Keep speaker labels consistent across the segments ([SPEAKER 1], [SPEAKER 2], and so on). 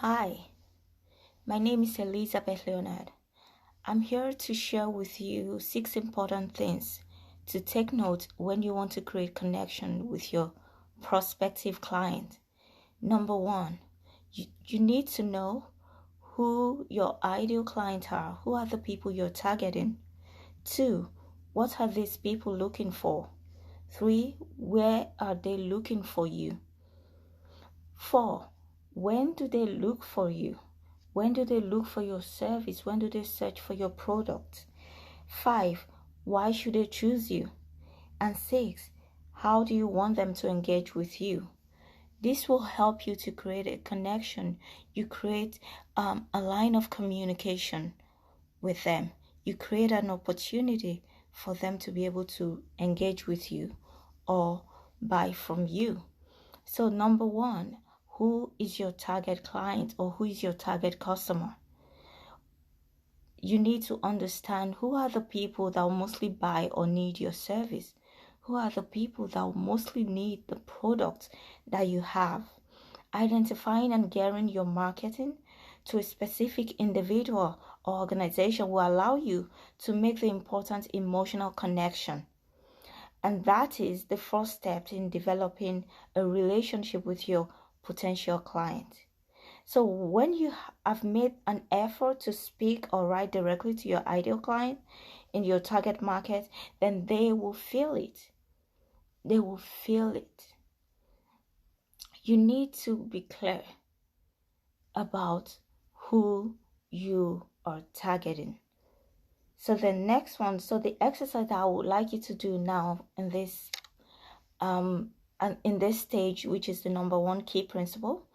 [SPEAKER 1] Hi, my name is Elizabeth Leonard. I'm here to share with you 6 important things to take note when you want to create connection with your prospective client. Number one, you need to know who your ideal clients are. Who are the people you're targeting? Two, what are these people looking for? Three, where are they looking for you? Four, when do they look for you? When do they look for your service? When do they search for your product? Five, why should they choose you? And six, how do you want them to engage with you? This will help you to create a connection. You create a line of communication with them. You create an opportunity for them to be able to engage with you or buy from you. So number one, who is your target client or who is your target customer? You need to understand who are the people that will mostly buy or need your service. Who are the people that will mostly need the product that you have? Identifying and gearing your marketing to a specific individual or organization will allow you to make the important emotional connection. And that is the first step in developing a relationship with your potential client. So when you have made an effort to speak or write directly to your ideal client in your target market, then they will feel it. They will feel it. You need to be clear about who you are targeting. So the next one, so the exercise that I would like you to do now in this and in this stage, which is the number one key principle,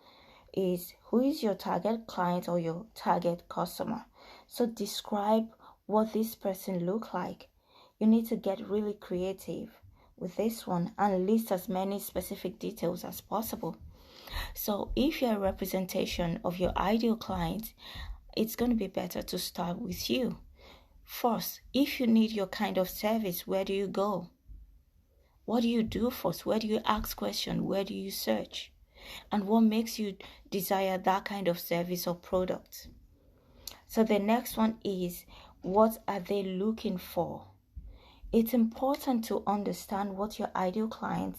[SPEAKER 1] is who is your target client or your target customer. So describe what this person look like. You need to get really creative with this one and list as many specific details as possible. So if you're a representation of your ideal client, it's going to be better to start with you. First, if you need your kind of service, where do you go? What do you do first? Where do you ask questions? Where do you search? And what makes you desire that kind of service or product? So the next one is, what are they looking for? It's important to understand what your ideal client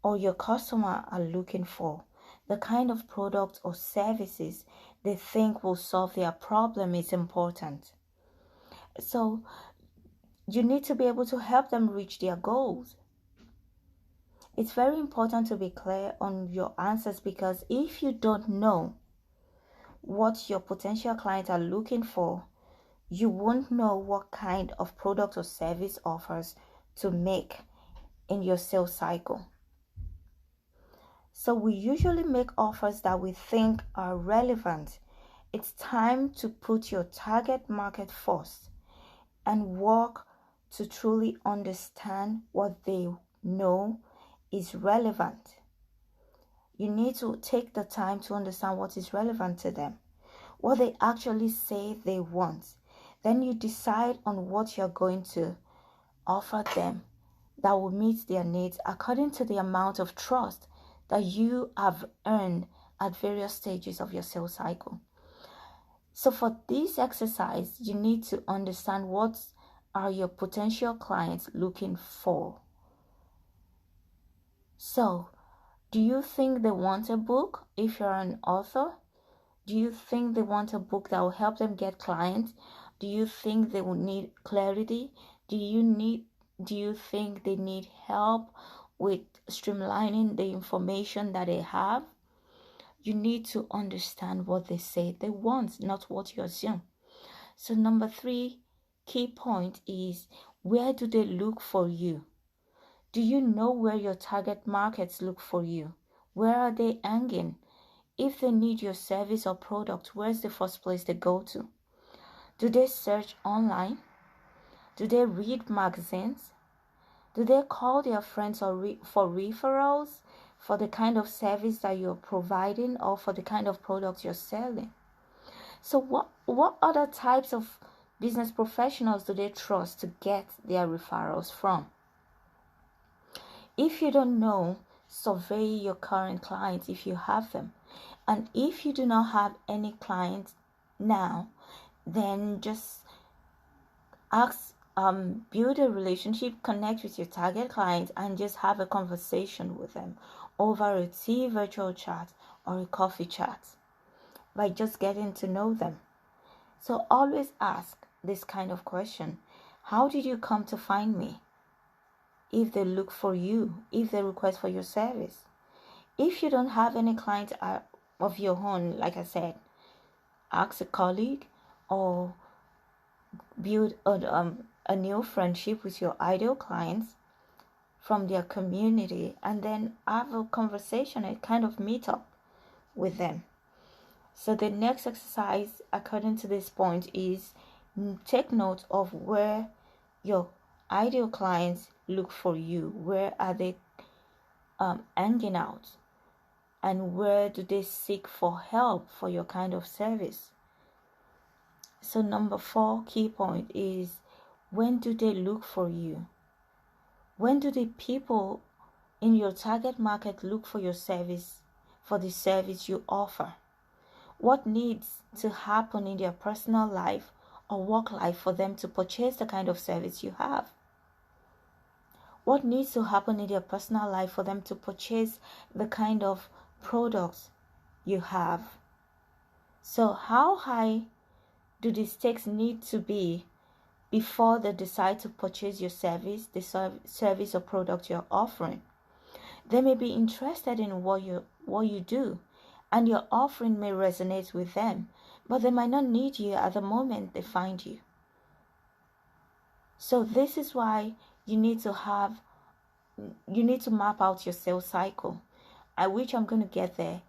[SPEAKER 1] or your customer are looking for. The kind of product or services they think will solve their problem is important. So you need to be able to help them reach their goals. It's very important to be clear on your answers, because if you don't know what your potential clients are looking for, you won't know what kind of product or service offers to make in your sales cycle. So we usually make offers that we think are relevant. It's time to put your target market first and work to truly understand what they know is relevant. You need to take the time to understand what is relevant to them, what they actually say they want. Then you decide on what you're going to offer them that will meet their needs according to the amount of trust that you have earned at various stages of your sales cycle. So for this exercise, you need to understand what are your potential clients looking for. So, do you think they want a book if you're an author? Do you think they want a book that will help them get clients? Do you think they will need clarity? Do you think they need help with streamlining the information that they have? You need to understand what they say they want, not what you assume. So number 3 key point is, where do they look for you? Do you know where your target markets look for you? Where are they hanging? If they need your service or product, where's the first place they go to? Do they search online? Do they read magazines? Do they call their friends for referrals for the kind of service that you're providing or for the kind of product you're selling? So what other types of business professionals do they trust to get their referrals from? If you don't know, survey your current clients if you have them And if you do not have any clients now, then just build a relationship, connect with your target clients, and just have a conversation with them over a tea virtual chat or a coffee chat by just getting to know them. So always ask this kind of question: how did you come to find me? If they look for you, if they request for your service. If you don't have any clients of your own, like I said, ask a colleague or build a new friendship with your ideal clients from their community, and then have a conversation, a kind of meetup with them. So the next exercise, according to this point, is take note of where your ideal clients look for you. Where are they hanging out? And where do they seek for help for your kind of service? So number 4 key point is, when do they look for you? When do the people in your target market look for your service, for the service you offer? What needs to happen in their personal life or work life for them to purchase the kind of service you have? What needs to happen in their personal life for them to purchase the kind of products you have? So how high do the stakes need to be before they decide to purchase your service, the service or product you're offering? They may be interested in what you do, and your offering may resonate with them, but they might not need you at the moment they find you. So this is why you need to map out your sales cycle, which I'm going to get there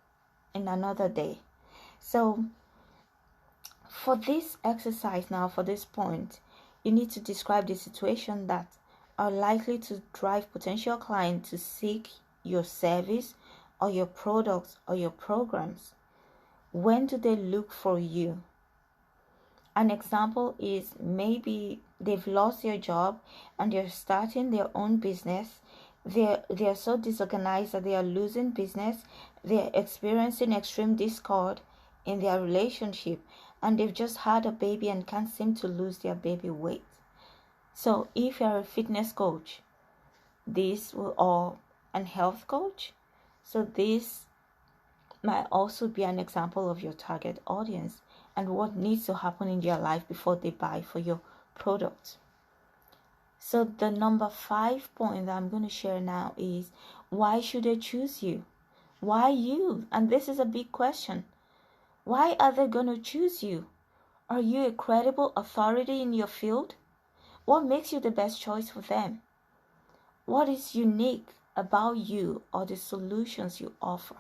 [SPEAKER 1] in another day. So for this exercise now, for this point, you need to describe the situation that are likely to drive potential clients to seek your service or your products or your programs. When do they look for you? An example is, maybe they've lost their job and they're starting their own business. They're so disorganized that they are losing business. They're experiencing extreme discord in their relationship, and they've just had a baby and can't seem to lose their baby weight. So if you're a fitness coach, or an health coach, so this might also be an example of your target audience and what needs to happen in their life before they buy for your product. So the number 5 point that I'm going to share now is, why should they choose you? Why you? And this is a big question. Why are they going to choose you? Are you a credible authority in your field? What makes you the best choice for them? What is unique about you or the solutions you offer?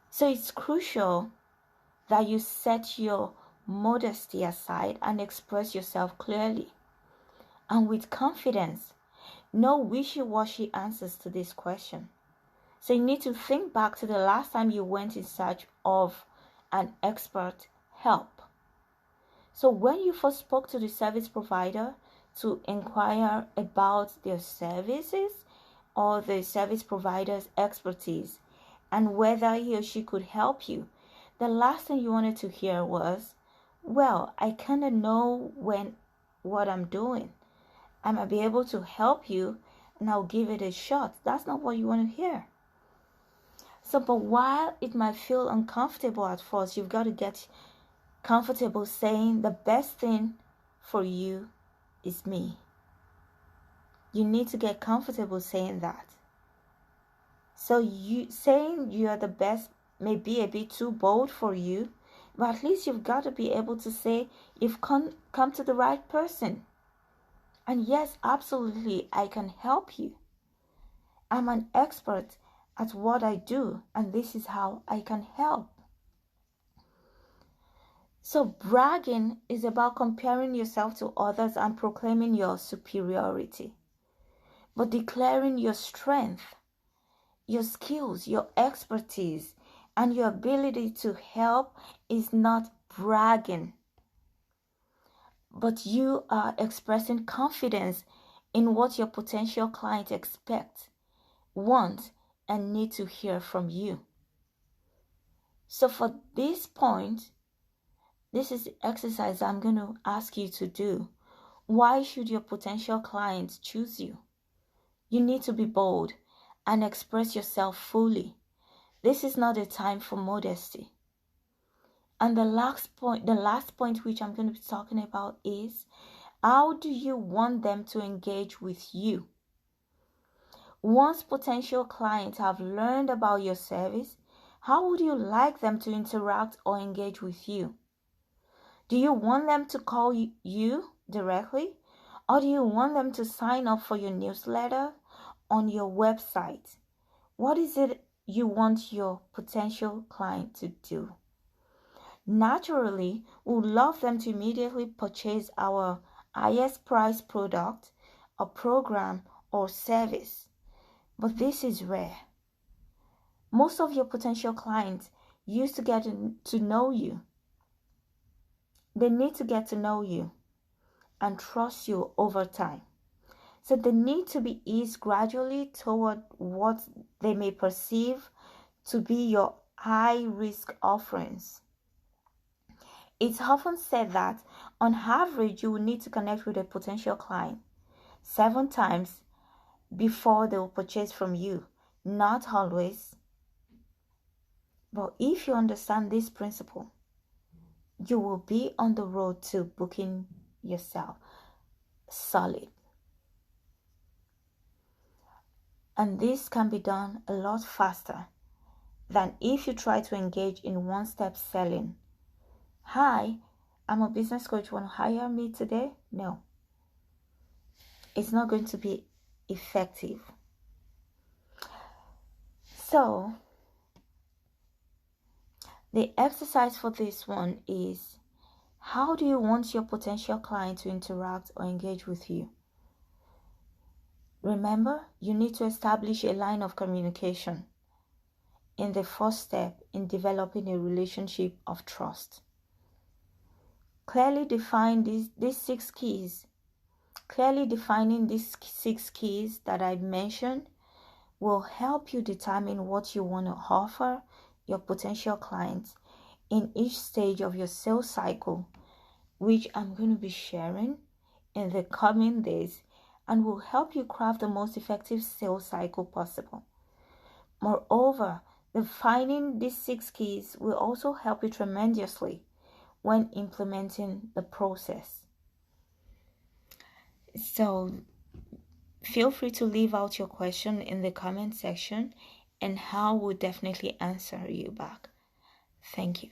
[SPEAKER 1] So it's crucial that you set your modesty aside and express yourself clearly and with confidence. No wishy-washy answers to this question. So you need to think back to the last time you went in search of an expert help. So when you first spoke to the service provider to inquire about their services or the service provider's expertise and whether he or she could help you, the last thing you wanted to hear was, well, I kind of know what I'm doing. I might be able to help you and I'll give it a shot. That's not what you want to hear. So, but while it might feel uncomfortable at first, you've got to get comfortable saying the best thing for you is me. You need to get comfortable saying that. So saying you are the best may be a bit too bold for you, but at least you've got to be able to say you've come to the right person. And yes, absolutely, I can help you. I'm an expert at what I do, and this is how I can help. So bragging is about comparing yourself to others and proclaiming your superiority. But declaring your strength, your skills, your expertise, and your ability to help is not bragging. But you are expressing confidence in what your potential client expect, want, and need to hear from you. So for this point, this is the exercise I'm going to ask you to do. Why should your potential clients choose you? You need to be bold and express yourself fully. This is not a time for modesty. And the last point which I'm going to be talking about is, how do you want them to engage with you? Once potential clients have learned about your service, how would you like them to interact or engage with you? Do you want them to call you directly? Or do you want them to sign up for your newsletter on your website? What is it you want your potential client to do? Naturally, we would love them to immediately purchase our highest price product or program or service. But this is rare. Most of your potential clients used to get to know you. They need to get to know you and trust you over time. So they need to be eased gradually toward what they may perceive to be your high-risk offerings. It's often said that on average you will need to connect with a potential client 7 times before they will purchase from you. Not always. But if you understand this principle, you will be on the road to booking yourself solid. And this can be done a lot faster than if you try to engage in one-step selling. Hi, I'm a business coach. Want to hire me today? No. It's not going to be effective. So, the exercise for this one is, how do you want your potential client to interact or engage with you? Remember, you need to establish a line of communication in the first step in developing a relationship of trust. Clearly define these 6 keys. Clearly defining these 6 keys that I mentioned will help you determine what you want to offer your potential clients in each stage of your sales cycle, which I'm going to be sharing in the coming days, and will help you craft the most effective sales cycle possible. Moreover, defining these 6 keys will also help you tremendously when implementing the process. So feel free to leave out your question in the comment section, and Hal will definitely answer you back. Thank you.